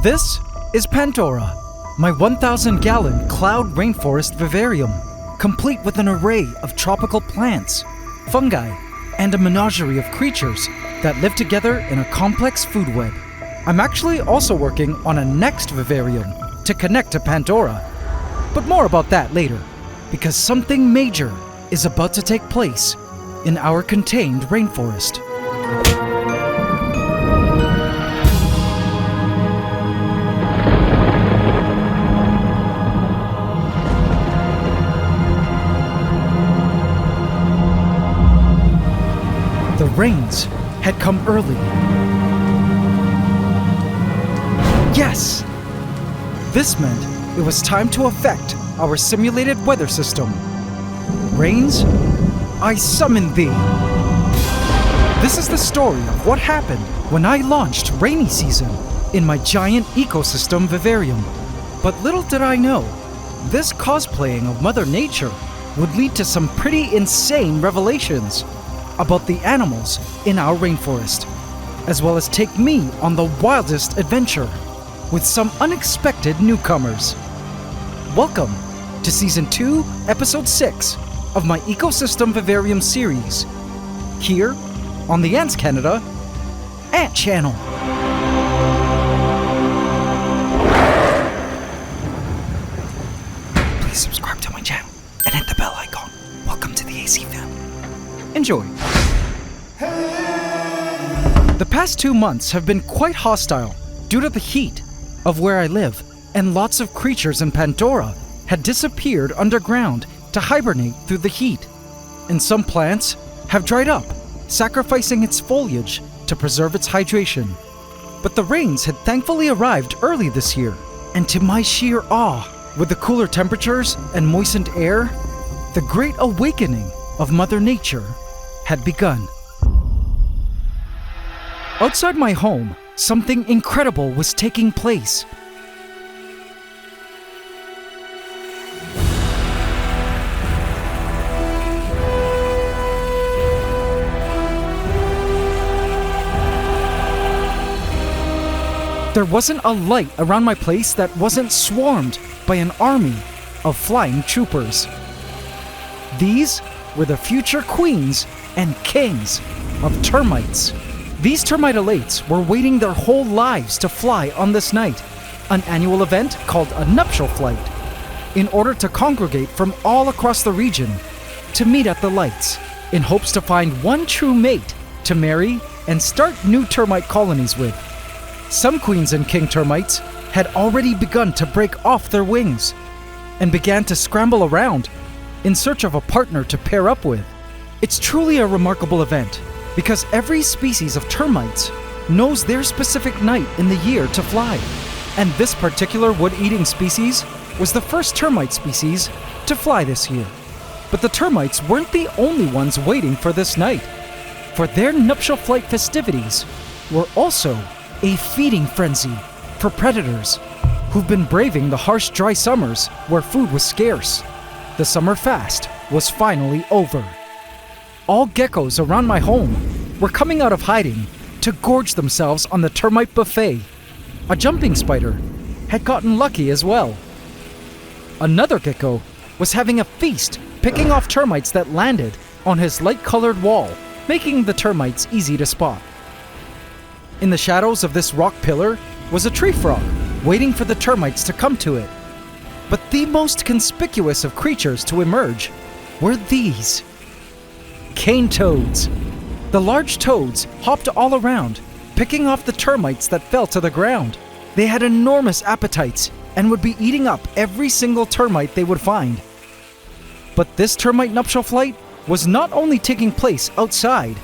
This is Pantdora, my 1,000-gallon cloud rainforest vivarium, complete with an array of tropical plants, fungi, and a menagerie of creatures that live together in a complex food web. I'm actually also working on a next vivarium to connect to Pantdora, but more about that later, because something major is about to take place in our contained rainforest. The rains had come early. Yes! This meant it was time to affect our simulated weather system. Rains, I summon thee. This is the story of what happened when I launched rainy season in my giant Ecosystem Vivarium. But little did I know, this cosplaying of Mother Nature would lead to some pretty insane revelations about the animals in our rainforest, as well as take me on the wildest adventure with some unexpected newcomers. Welcome to Season 2, Episode 6 of my Ecosystem Vivarium Series, here on the AntsCanada Ant Channel. Please subscribe to my channel and hit the bell icon. Welcome to the AC family. Enjoy. The past 2 months have been quite hostile due to the heat of where I live, and lots of creatures in Pantdora had disappeared underground to hibernate through the heat. And some plants have dried up, sacrificing its foliage to preserve its hydration. But the rains had thankfully arrived early this year, and to my sheer awe, with the cooler temperatures and moistened air, the great awakening of Mother Nature had begun. Outside my home, something incredible was taking place. There wasn't a light around my place that wasn't swarmed by an army of flying troopers. These were the future queens and kings of termites. These termite-elates were waiting their whole lives to fly on this night, an annual event called a nuptial flight, in order to congregate from all across the region to meet at the lights, in hopes to find one true mate to marry and start new termite colonies with. Some queens and king termites had already begun to break off their wings and began to scramble around in search of a partner to pair up with. It's truly a remarkable event, because every species of termites knows their specific night in the year to fly. And this particular wood-eating species was the first termite species to fly this year. But the termites weren't the only ones waiting for this night, for their nuptial flight festivities were also a feeding frenzy for predators who've been braving the harsh, dry summers where food was scarce. The summer fast was finally over. All geckos around my home were coming out of hiding to gorge themselves on the termite buffet. A jumping spider had gotten lucky as well. Another gecko was having a feast, picking off termites that landed on his light-colored wall, making the termites easy to spot. In the shadows of this rock pillar was a tree frog, waiting for the termites to come to it. But the most conspicuous of creatures to emerge were these cane toads. The large toads hopped all around, picking off the termites that fell to the ground. They had enormous appetites and would be eating up every single termite they would find. But this termite nuptial flight was not only taking place outside,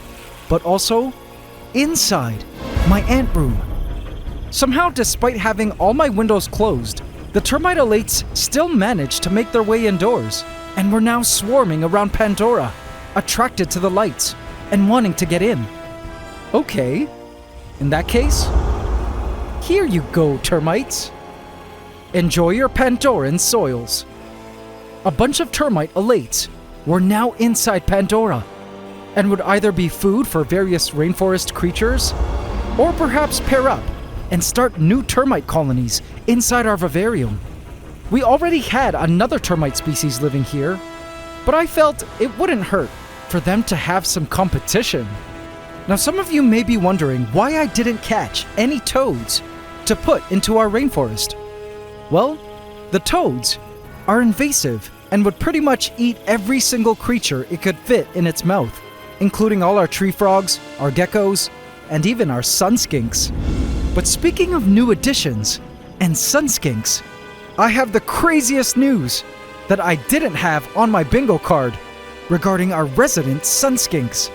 but also inside my ant room. Somehow, despite having all my windows closed, the termite-elates still managed to make their way indoors and were now swarming around Pantdora, attracted to the lights and wanting to get in. Okay, in that case, here you go, termites. Enjoy your Pandoran soils. A bunch of termite-elates were now inside Pantdora and would either be food for various rainforest creatures or perhaps pair up and start new termite colonies inside our vivarium. We already had another termite species living here, but I felt it wouldn't hurt for them to have some competition. Now, some of you may be wondering why I didn't catch any toads to put into our rainforest. Well, the toads are invasive and would pretty much eat every single creature it could fit in its mouth, including all our tree frogs, our geckos, and even our sun skinks. But speaking of new additions and sun skinks, I have the craziest news that I didn't have on my bingo card regarding our resident sun skinks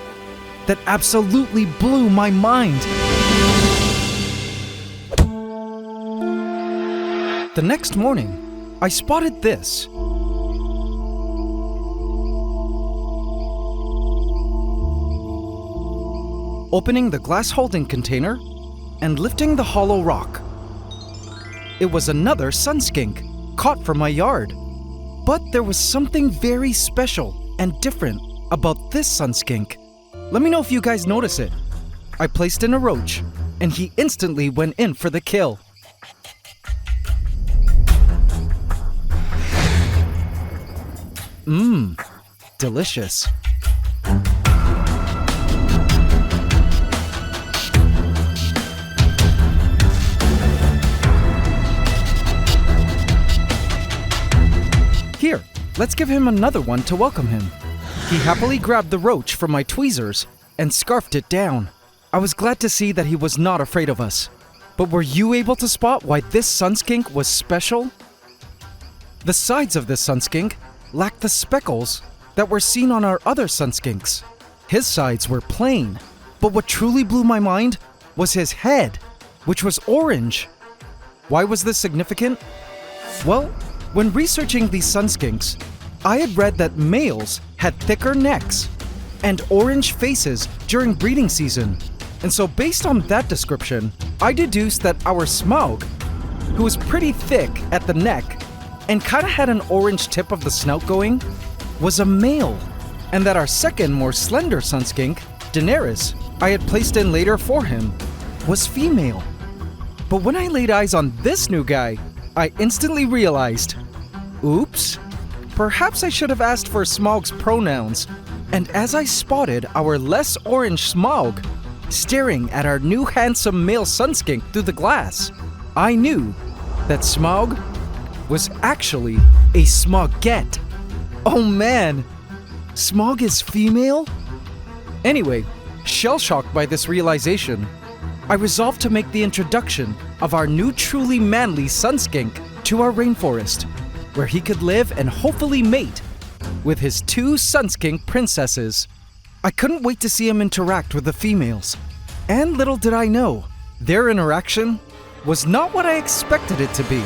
that absolutely blew my mind. The next morning, I spotted this. Opening the glass holding container and lifting the hollow rock. It was another sun skink caught from my yard. But there was something very special and different about this sun skink. Let me know if you guys notice it. I placed in a roach and he instantly went in for the kill. Delicious. Here, let's give him another one to welcome him. He happily grabbed the roach from my tweezers and scarfed it down. I was glad to see that he was not afraid of us. But were you able to spot why this sun skink was special? The sides of this sun skink lacked the speckles that were seen on our other sun skinks. His sides were plain, but what truly blew my mind was his head, which was orange. Why was this significant? Well, when researching these sun skinks, I had read that males had thicker necks and orange faces during breeding season. And so based on that description, I deduced that our Smaug, who was pretty thick at the neck and kind of had an orange tip of the snout going, was a male. And that our second, more slender sun skink, Daenerys, I had placed in later for him, was female. But when I laid eyes on this new guy, I instantly realized, oops, perhaps I should have asked for Smaug's pronouns. And as I spotted our less orange Smaug staring at our new handsome male sun skink through the glass, I knew that Smaug was actually a Smaugette. Oh man, Smaug is female? Anyway, shell-shocked by this realization, I resolved to make the introduction of our new truly manly sun skink to our rainforest, where he could live and hopefully mate with his two sun skink princesses. I couldn't wait to see him interact with the females. And little did I know, their interaction was not what I expected it to be.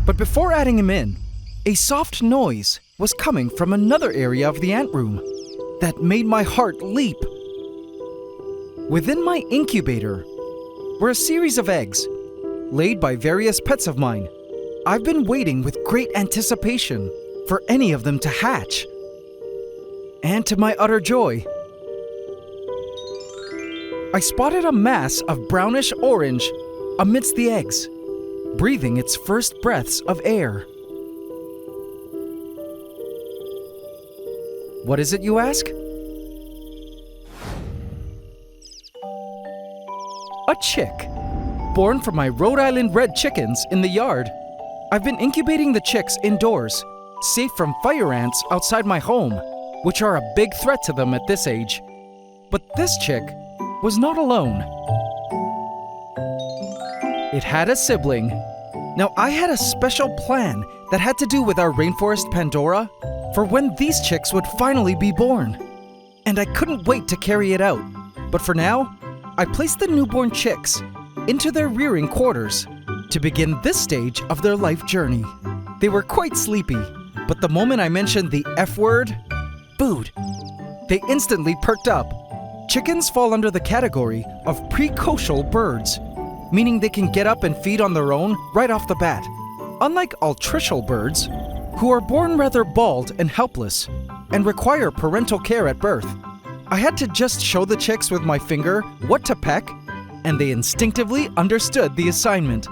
But before adding him in, a soft noise was coming from another area of the ant room that made my heart leap. Within my incubator were a series of eggs laid by various pets of mine. I've been waiting with great anticipation for any of them to hatch. And to my utter joy, I spotted a mass of brownish orange amidst the eggs, breathing its first breaths of air. What is it, you ask? A chick, born from my Rhode Island red chickens in the yard. I've been incubating the chicks indoors, safe from fire ants outside my home, which are a big threat to them at this age. But this chick was not alone. It had a sibling. Now, I had a special plan that had to do with our rainforest Pantdora for when these chicks would finally be born. And I couldn't wait to carry it out. But for now, I placed the newborn chicks into their rearing quarters to begin this stage of their life journey. They were quite sleepy, but the moment I mentioned the F word, food, they instantly perked up. Chickens fall under the category of precocial birds, meaning they can get up and feed on their own right off the bat. Unlike altricial birds, who are born rather bald and helpless and require parental care at birth, I had to just show the chicks with my finger what to peck and they instinctively understood the assignment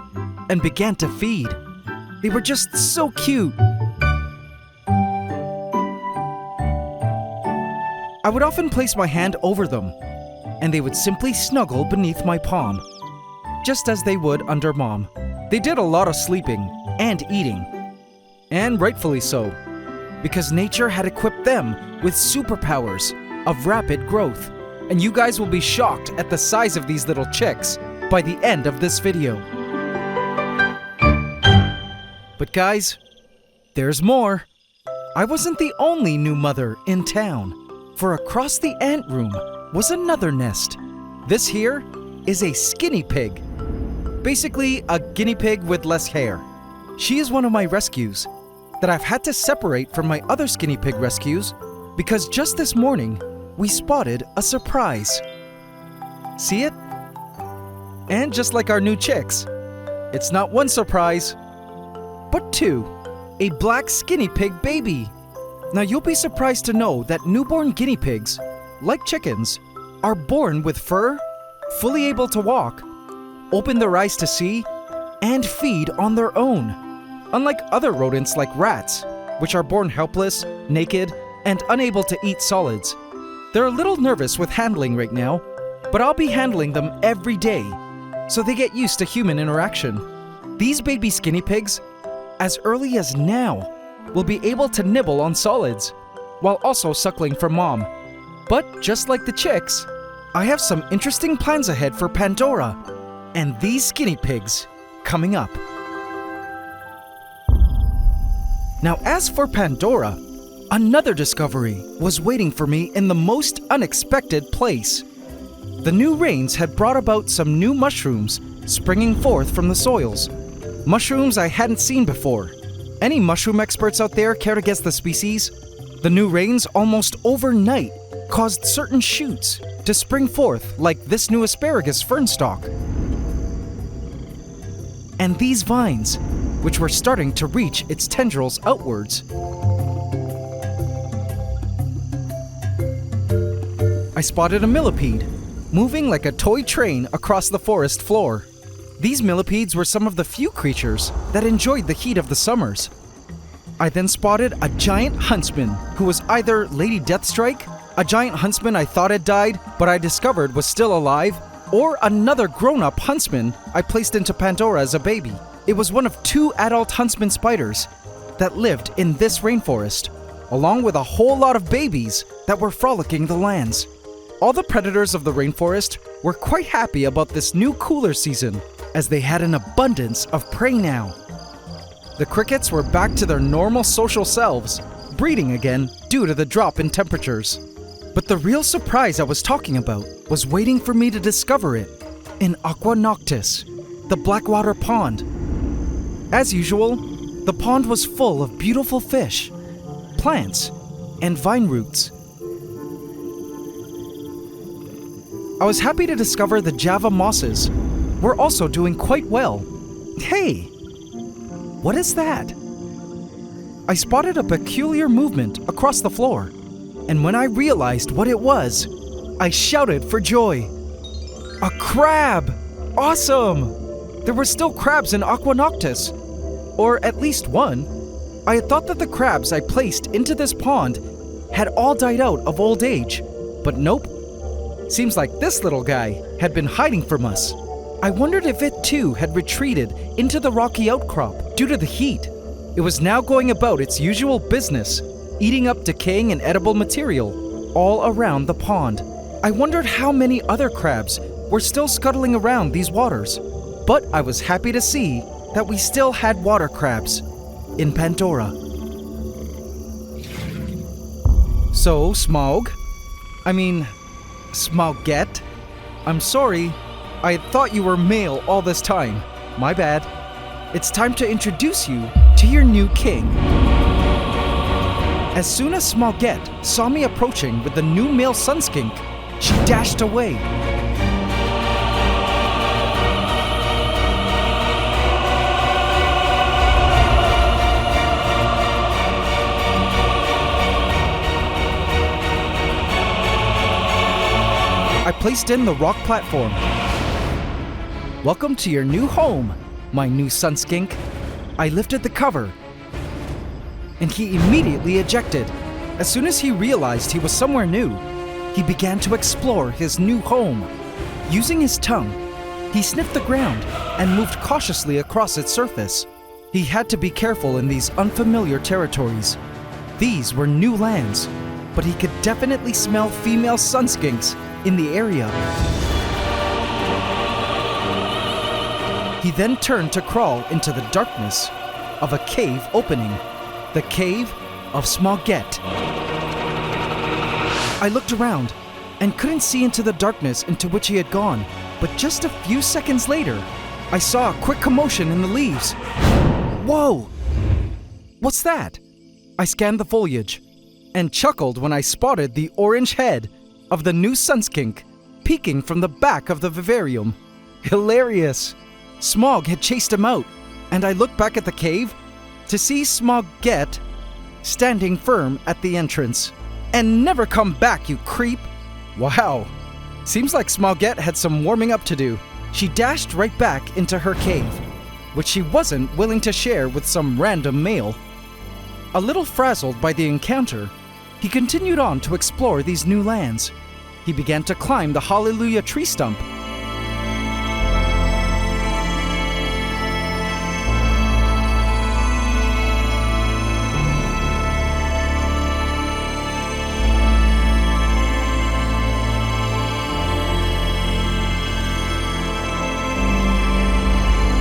and began to feed. They were just so cute. I would often place my hand over them, and they would simply snuggle beneath my palm, just as they would under Mom. They did a lot of sleeping and eating, and rightfully so, because nature had equipped them with superpowers of rapid growth. And you guys will be shocked at the size of these little chicks by the end of this video. But guys, there's more. I wasn't the only new mother in town, for across the ant room was another nest. This here is a skinny pig. Basically, a guinea pig with less hair. She is one of my rescues that I've had to separate from my other skinny pig rescues because just this morning, we spotted a surprise. See it? And just like our new chicks, it's not one surprise, but two. A black skinny pig baby. Now you'll be surprised to know that newborn guinea pigs, like chickens, are born with fur, fully able to walk, open their eyes to see, and feed on their own. Unlike other rodents like rats, which are born helpless, naked, and unable to eat solids. They're a little nervous with handling right now, but I'll be handling them every day, so they get used to human interaction. These baby skinny pigs, as early as now, will be able to nibble on solids, while also suckling from Mom. But just like the chicks, I have some interesting plans ahead for Pantdora and these skinny pigs coming up. Now as for Pantdora, another discovery was waiting for me in the most unexpected place. The new rains had brought about some new mushrooms springing forth from the soils. Mushrooms I hadn't seen before. Any mushroom experts out there care to guess the species? The new rains almost overnight caused certain shoots to spring forth like this new asparagus fern stalk. And these vines, which were starting to reach its tendrils outwards. I spotted a millipede, moving like a toy train across the forest floor. These millipedes were some of the few creatures that enjoyed the heat of the summers. I then spotted a giant huntsman who was either Lady Deathstrike, a giant huntsman I thought had died but I discovered was still alive, or another grown-up huntsman I placed into Pantdora as a baby. It was one of two adult huntsman spiders that lived in this rainforest, along with a whole lot of babies that were frolicking the lands. All the predators of the rainforest were quite happy about this new cooler season, as they had an abundance of prey now. The crickets were back to their normal social selves, breeding again due to the drop in temperatures. But the real surprise I was talking about was waiting for me to discover it in Aqua Noctis, the Blackwater Pond. As usual, the pond was full of beautiful fish, plants, and vine roots. I was happy to discover the Java mosses were also doing quite well. Hey! What is that? I spotted a peculiar movement across the floor, and when I realized what it was, I shouted for joy. A crab! Awesome! There were still crabs in Aqua Noctis, or at least one. I had thought that the crabs I placed into this pond had all died out of old age, but nope. Seems like this little guy had been hiding from us. I wondered if it too had retreated into the rocky outcrop due to the heat. It was now going about its usual business, eating up decaying and edible material all around the pond. I wondered how many other crabs were still scuttling around these waters, but I was happy to see that we still had water crabs in Pantdora. So, Smaugette, I'm sorry, I had thought you were male all this time. My bad. It's time to introduce you to your new king. As soon as Smaugette saw me approaching with the new male sun skink, she dashed away. I placed in the rock platform Welcome to your new home, my new son Skink. I lifted the cover, and he immediately ejected. As soon as he realized he was somewhere new, he began to explore his new home. Using his tongue, he sniffed the ground and moved cautiously across its surface. He had to be careful in these unfamiliar territories. These were new lands, but he could definitely smell female sun skinks in the area. He then turned to crawl into the darkness of a cave opening, the Cave of Smoget. I looked around and couldn't see into the darkness into which he had gone, but just a few seconds later, I saw a quick commotion in the leaves. Whoa! What's that? I scanned the foliage and chuckled when I spotted the orange head of the new sunskink peeking from the back of the vivarium. Hilarious! Smog had chased him out, and I looked back at the cave to see Smoget standing firm at the entrance. And never come back, you creep! Wow! Seems like Smoget had some warming up to do. She dashed right back into her cave, which she wasn't willing to share with some random male. A little frazzled by the encounter, he continued on to explore these new lands. He began to climb the Hallelujah tree stump.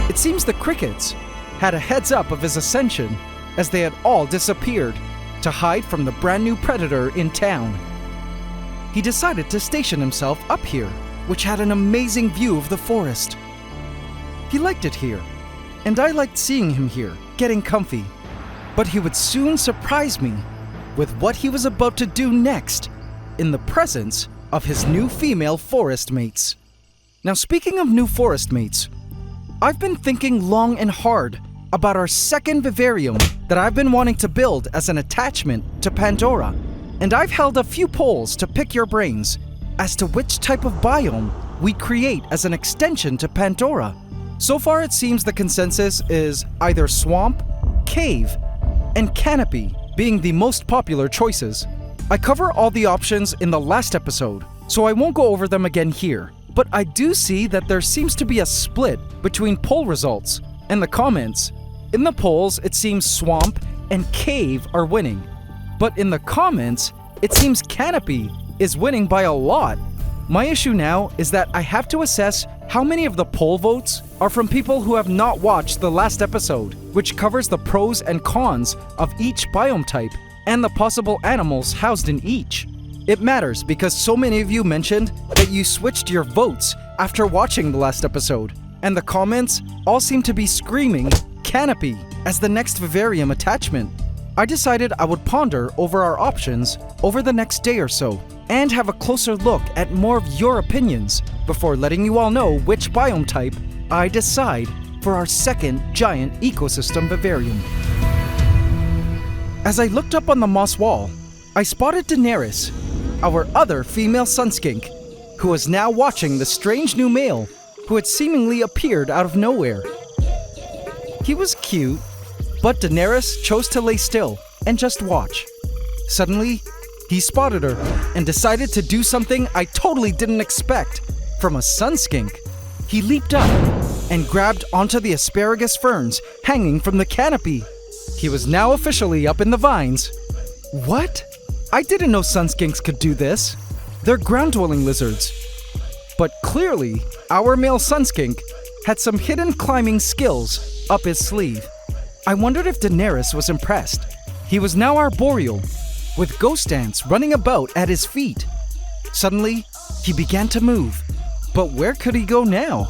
It seems the crickets had a heads up of his ascension, as they had all disappeared to hide from the brand new predator in town. He decided to station himself up here, which had an amazing view of the forest. He liked it here, and I liked seeing him here, getting comfy. But he would soon surprise me with what he was about to do next in the presence of his new female forest mates. Now, speaking of new forest mates, I've been thinking long and hard about our second vivarium that I've been wanting to build as an attachment to Pantdora, and I've held a few polls to pick your brains as to which type of biome we create as an extension to Pantdora. So far it seems the consensus is either swamp, cave, and canopy being the most popular choices. I cover all the options in the last episode, so I won't go over them again here. But I do see that there seems to be a split between poll results and the comments. In the polls, it seems swamp and cave are winning. But in the comments, it seems canopy is winning by a lot. My issue now is that I have to assess how many of the poll votes are from people who have not watched the last episode, which covers the pros and cons of each biome type and the possible animals housed in each. It matters because so many of you mentioned that you switched your votes after watching the last episode, and the comments all seem to be screaming canopy as the next vivarium attachment. I decided I would ponder over our options over the next day or so and have a closer look at more of your opinions before letting you all know which biome type I decide for our second giant ecosystem vivarium. As I looked up on the moss wall, I spotted Daenerys, our other female sunskink, who was now watching the strange new male who had seemingly appeared out of nowhere. He was cute, but Daenerys chose to lay still and just watch. Suddenly, he spotted her and decided to do something I totally didn't expect from a sunskink. He leaped up and grabbed onto the asparagus ferns hanging from the canopy. He was now officially up in the vines. What? I didn't know sunskinks could do this. They're ground-dwelling lizards. But clearly, our male sunskink had some hidden climbing skills up his sleeve. I wondered if Daenerys was impressed. He was now arboreal, with ghost ants running about at his feet. Suddenly, he began to move. But where could he go now?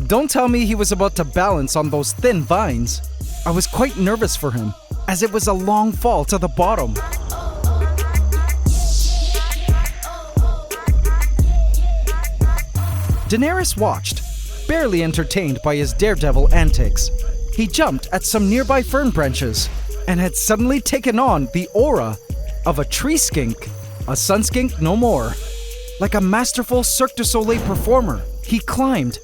Don't tell me he was about to balance on those thin vines. I was quite nervous for him, as it was a long fall to the bottom. Daenerys watched, barely entertained by his daredevil antics. He jumped at some nearby fern branches and had suddenly taken on the aura of a tree skink, a sunskink no more. Like a masterful Cirque du Soleil performer, he climbed,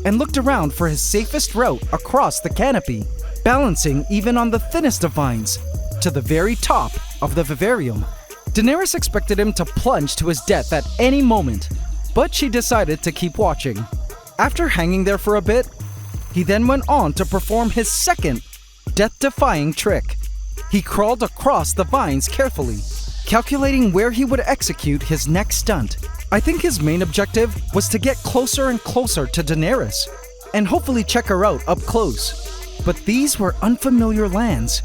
and looked around for his safest route across the canopy, balancing even on the thinnest of vines, to the very top of the vivarium. Daenerys expected him to plunge to his death at any moment, but she decided to keep watching. After hanging there for a bit, he then went on to perform his second death-defying trick. He crawled across the vines carefully, calculating where he would execute his next stunt. I think his main objective was to get closer and closer to Daenerys, and hopefully check her out up close. But these were unfamiliar lands,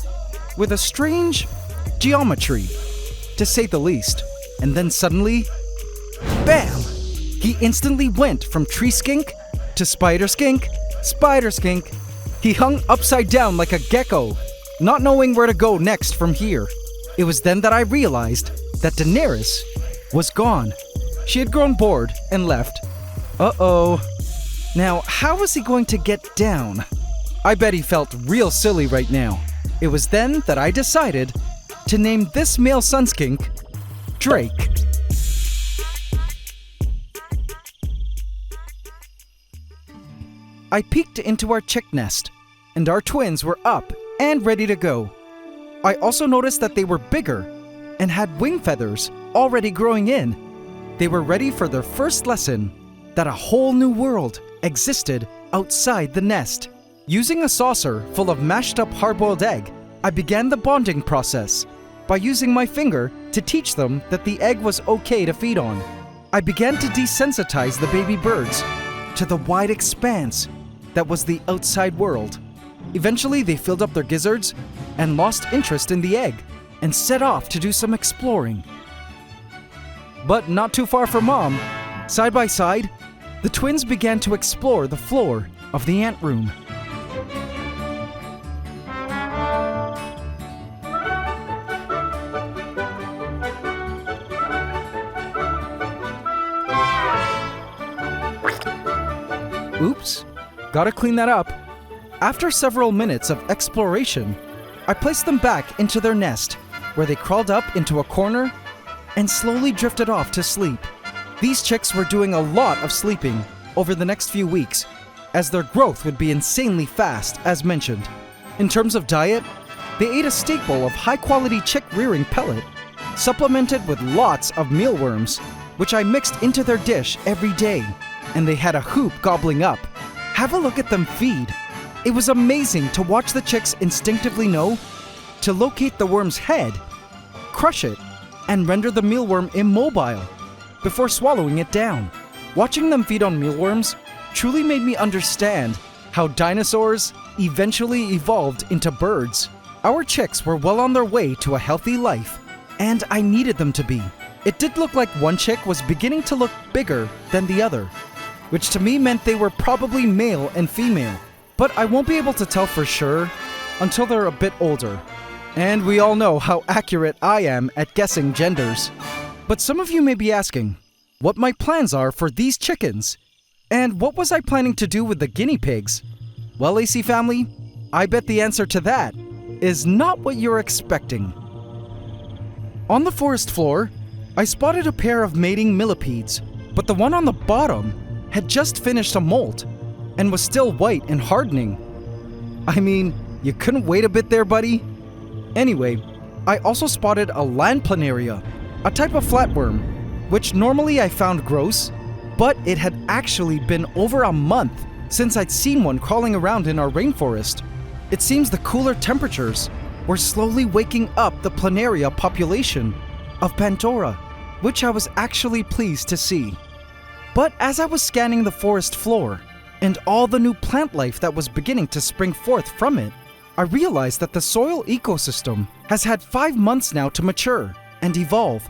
with a strange geometry, to say the least. And then suddenly, bam! He instantly went from tree skink to spider skink, spider skink. He hung upside down like a gecko, not knowing where to go next from here. It was then that I realized that Daenerys was gone. She had grown bored and left. Uh-oh. Now, how was he going to get down? I bet he felt real silly right now. It was then that I decided to name this male sun skink Drake. I peeked into our chick nest, and our twins were up and ready to go. I also noticed that they were bigger and had wing feathers already growing in. They were ready for their first lesson that a whole new world existed outside the nest. Using a saucer full of mashed up hard-boiled egg, I began the bonding process by using my finger to teach them that the egg was okay to feed on. I began to desensitize the baby birds to the wide expanse that was the outside world. Eventually, they filled up their gizzards and lost interest in the egg and set off to do some exploring. But not too far from Mom, side by side, the twins began to explore the floor of the ant room. Oops, gotta clean that up. After several minutes of exploration, I placed them back into their nest, where they crawled up into a corner and slowly drifted off to sleep. These chicks were doing a lot of sleeping over the next few weeks, as their growth would be insanely fast, as mentioned. In terms of diet, they ate a staple of high-quality chick rearing pellet, supplemented with lots of mealworms, which I mixed into their dish every day, and they had a hoop gobbling up. Have a look at them feed. It was amazing to watch the chicks instinctively know to locate the worm's head, crush it, and render the mealworm immobile before swallowing it down. Watching them feed on mealworms truly made me understand how dinosaurs eventually evolved into birds. Our chicks were well on their way to a healthy life, and I needed them to be. It did look like one chick was beginning to look bigger than the other, which to me meant they were probably male and female. But I won't be able to tell for sure until they're a bit older. And we all know how accurate I am at guessing genders. But some of you may be asking what my plans are for these chickens, and what was I planning to do with the guinea pigs? Well, AC family, I bet the answer to that is not what you're expecting. On the forest floor, I spotted a pair of mating millipedes, but the one on the bottom had just finished a molt and was still white and hardening. I mean, you couldn't wait a bit there, buddy? Anyway, I also spotted a land planaria, a type of flatworm, which normally I found gross, but it had actually been over a month since I'd seen one crawling around in our rainforest. It seems the cooler temperatures were slowly waking up the planaria population of Pantdora, which I was actually pleased to see. But as I was scanning the forest floor and all the new plant life that was beginning to spring forth from it, I realized that the soil ecosystem has had 5 months now to mature and evolve.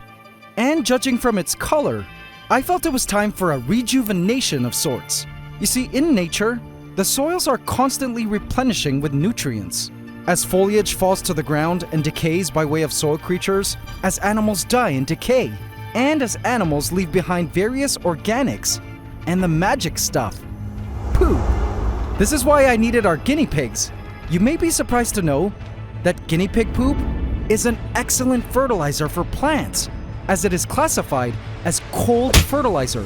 And judging from its color, I felt it was time for a rejuvenation of sorts. You see, in nature, the soils are constantly replenishing with nutrients. As foliage falls to the ground and decays by way of soil creatures, as animals die and decay, and as animals leave behind various organics and the magic stuff, poop. This is why I needed our guinea pigs. You may be surprised to know that guinea pig poop is an excellent fertilizer for plants, as it is classified as cold fertilizer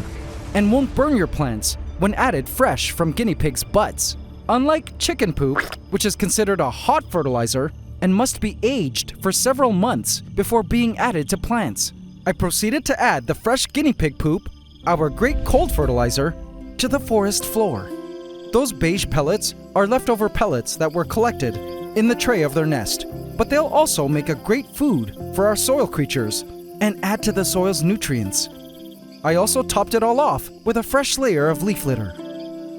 and won't burn your plants when added fresh from guinea pigs' butts. Unlike chicken poop, which is considered a hot fertilizer and must be aged for several months before being added to plants, I proceeded to add the fresh guinea pig poop, our great cold fertilizer, to the forest floor. Those beige pellets are leftover pellets that were collected in the tray of their nest, but they'll also make a great food for our soil creatures and add to the soil's nutrients. I also topped it all off with a fresh layer of leaf litter.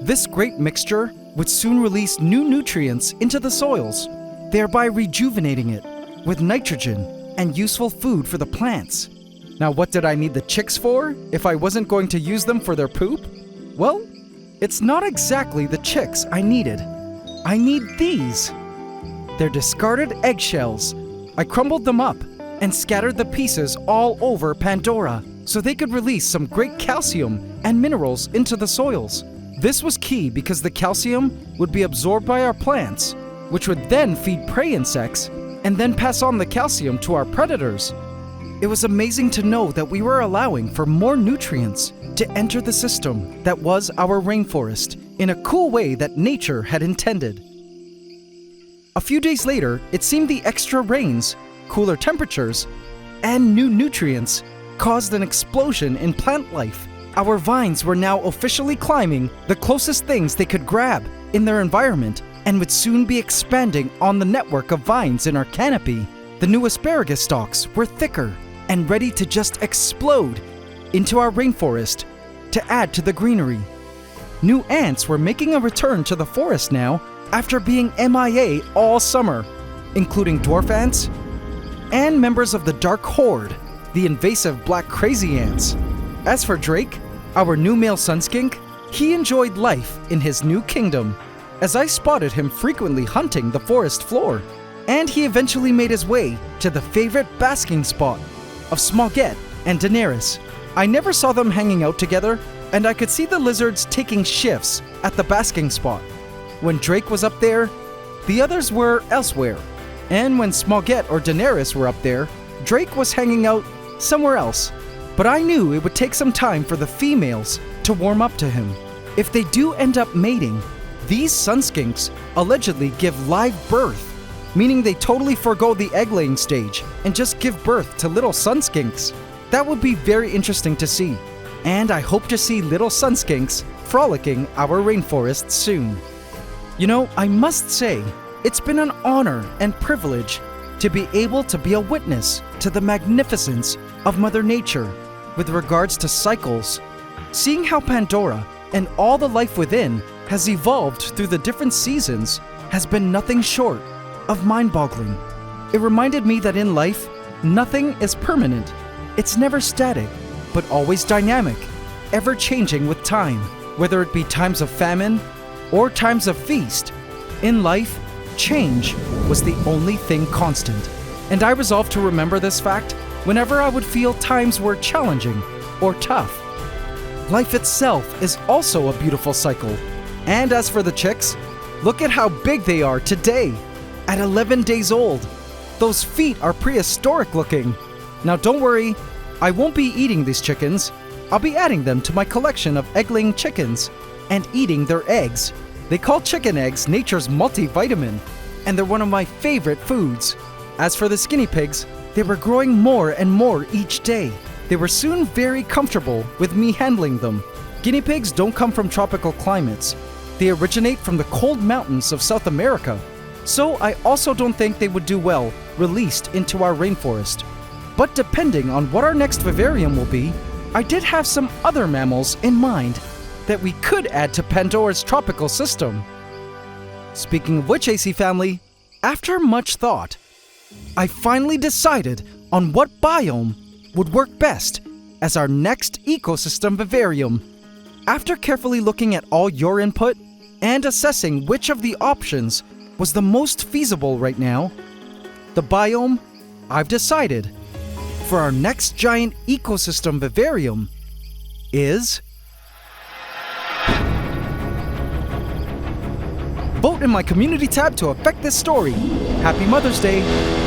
This great mixture would soon release new nutrients into the soils, thereby rejuvenating it with nitrogen and useful food for the plants. Now, what did I need the chicks for if I wasn't going to use them for their poop? Well, it's not exactly the chicks I needed. I need these. They're discarded eggshells. I crumbled them up and scattered the pieces all over Pantdora so they could release some great calcium and minerals into the soils. This was key because the calcium would be absorbed by our plants, which would then feed prey insects and then pass on the calcium to our predators. It was amazing to know that we were allowing for more nutrients to enter the system that was our rainforest in a cool way that nature had intended. A few days later, it seemed the extra rains, cooler temperatures, and new nutrients caused an explosion in plant life. Our vines were now officially climbing the closest things they could grab in their environment and would soon be expanding on the network of vines in our canopy. The new asparagus stalks were thicker and ready to just explode into our rainforest to add to the greenery. New ants were making a return to the forest now after being MIA all summer, including dwarf ants and members of the dark horde, the invasive black crazy ants. As for Drake, our new male sun skink, he enjoyed life in his new kingdom, as I spotted him frequently hunting the forest floor, and he eventually made his way to the favorite basking spot of Smoggett and Daenerys. I never saw them hanging out together, and I could see the lizards taking shifts at the basking spot. When Drake was up there, the others were elsewhere, and when Smoggett or Daenerys were up there, Drake was hanging out somewhere else. But I knew it would take some time for the females to warm up to him. If they do end up mating, these sun skinks allegedly give live birth, meaning they totally forgo the egg-laying stage and just give birth to little sun skinks. That would be very interesting to see, and I hope to see little sun skinks frolicking our rainforest soon. You know, I must say, it's been an honor and privilege to be able to be a witness to the magnificence of Mother Nature with regards to cycles. Seeing how Pantdora and all the life within has evolved through the different seasons has been nothing short of mind-boggling. It reminded me that in life, nothing is permanent. It's never static, but always dynamic, ever-changing with time, whether it be times of famine or times of feast. In life, change was the only thing constant, and I resolved to remember this fact whenever I would feel times were challenging or tough. Life itself is also a beautiful cycle. And as for the chicks, look at how big they are today, at 11 days old. Those feet are prehistoric looking. Now don't worry, I won't be eating these chickens. I'll be adding them to my collection of egg-laying chickens and eating their eggs. They call chicken eggs nature's multivitamin, and they're one of my favorite foods. As for the skinny pigs, they were growing more and more each day. They were soon very comfortable with me handling them. Guinea pigs don't come from tropical climates. They originate from the cold mountains of South America. So I also don't think they would do well released into our rainforest. But depending on what our next vivarium will be, I did have some other mammals in mind that we could add to Pandora's tropical system. Speaking of which, AC family, after much thought, I finally decided on what biome would work best as our next ecosystem vivarium. After carefully looking at all your input and assessing which of the options was the most feasible right now, the biome I've decided for our next giant ecosystem vivarium is... Vote in my community tab to affect this story. Happy Mother's Day!